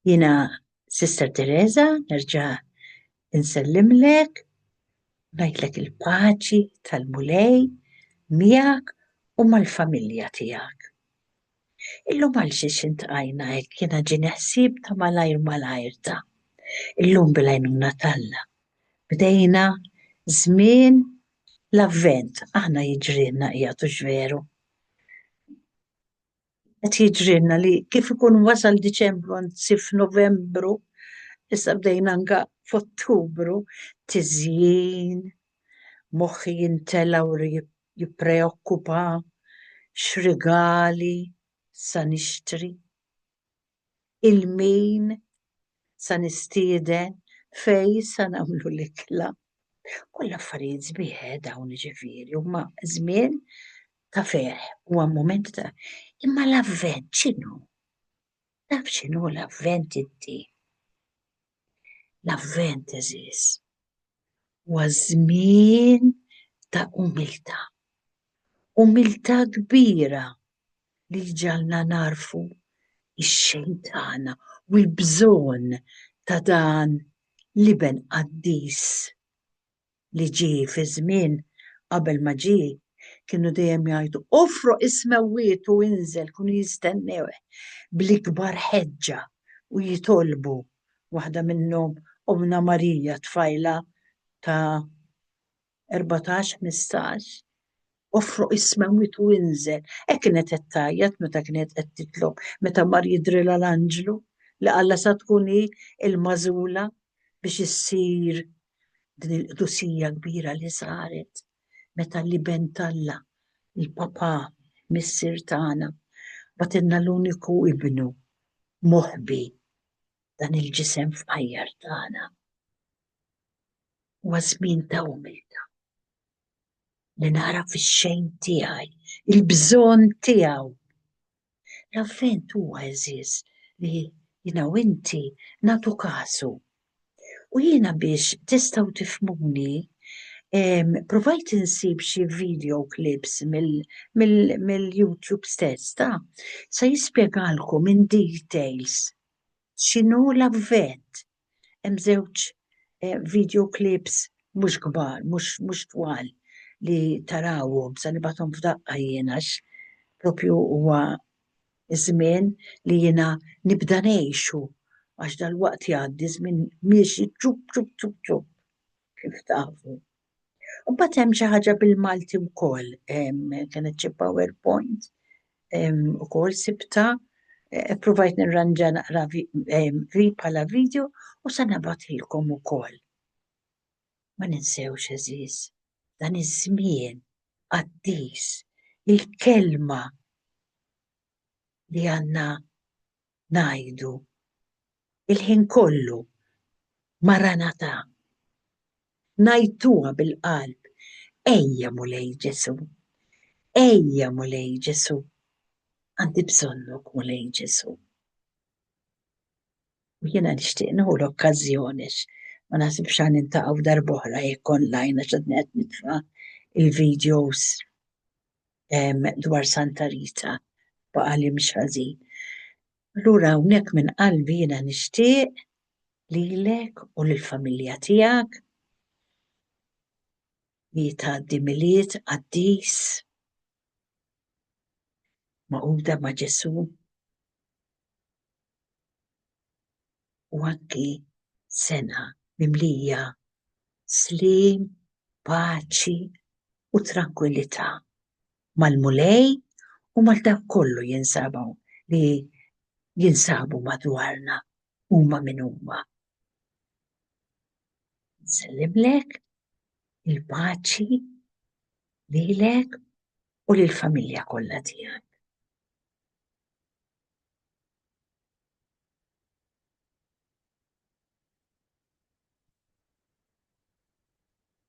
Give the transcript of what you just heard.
Jina, Sister Teresa, nerġa' insellimlek, ngħidlek il-paċi tal-Mulej miegħek u mal-familja tiegħek. Illum għal xiex intqajna hekk jiena ġini ħsieb ta' malajr ta'. Illum bil-għajnuna Talla. Bdejna żmien l-avvent, aħna jiġrilna qiegħed veru. Qed jiġrilna li kif ikun wasal Diċembru anzi f'Novembru, issa bdejna anka f'Ottubru, tiżjien, moħħi jintela u jippreokkupa x'rigali sa nixtri, il-min sa nistieden, fej sa nagħmlu l-ikla. Kollha affarijiet sbieħ dawn ġifieri huma żmien ta' ferħ, huwa mument ta' imma l-avvent x'inhu? Taf x'inhu l-avvent inti? L-avvent eżis huwa żmien ta' umiltà. Umiltà kbira li ġalna narfu ix-xejn tagħna u l-bżonn ta' dan l-iben qaddis li ġie fi żmien qabel ma ġie kienu dejjem jgħidu offru ismewwiet u inżel kienu jistennew bl-ikbar ħeġġa u jitolbu waħda minnhom Omna Marija tfajla ta' 14-15 offru ismewwiet u inżel. Hekk kienet qed tgħajjad meta kienet qed titlob meta mar jidrilha l-anġlu li Alla sa tkun hi il-magħżula biex issir din il-qdusija kbira li saret meta l-iben Talla, il-Papà, missier tagħna, batilna l-uniku ibnu moħbi dan il-ġisem f'qajjar tagħna. Huwa żmien ta' umiltà li nara fix-xejn tiegħi, il-bżonn tiegħu. L-avvent huwa eżis li jiena u inti nagħtu kasu. U jiena biex tistgħu tifhmuni provajt insib xi video clips mill-YouTube stess sa jispjegalkom in details x'inhu l-avvent. Hemm żewġ video clips mhux kbar, mhux twal li tarawhom sa nibgħathom f'daqqa jiena propju huwa żmien li jiena nibda ngħixu għax dal-waqt jgħaddi żmien miexi ċub kif tafu. U mbagħad hemm xi ħaġa bil-Malti wkoll, kienet xi PowerPoint ukoll sibta, provajt nirranġa naqra bħala video u se nabgħathilkom ukoll. Ma ninsewx eżis dan iż-żmien qaddis il-kelma li għandna ngħidu il-ħin kollu Maranatha. Ngħidtuha bil-qalb, ejja Mulej Ġesu, ejja Mulej Ġesu, għandi bżonnok Mulej Ġesu. U jiena nixtieq nieħu l-okkażjoni ma naħsibx għan nintaqgħu darb'oħra jekk online għax qed nitfa' il-videos dwar Santa Rita baqa' li mhix ħażin. Allura hawnhekk minn qalbi jiena nixtieq lilek u lill-familja tiegħek li tgħaddi miliet qaddis magħquda ma' Ġesu u anki sena mimlija slim, paċi u tranquillità mal-Mulej u mal dawk kollu li jinsabu madwarna huma min huma. Nsellimlek il-paċi lilek u lill-familja kollha tiegħek.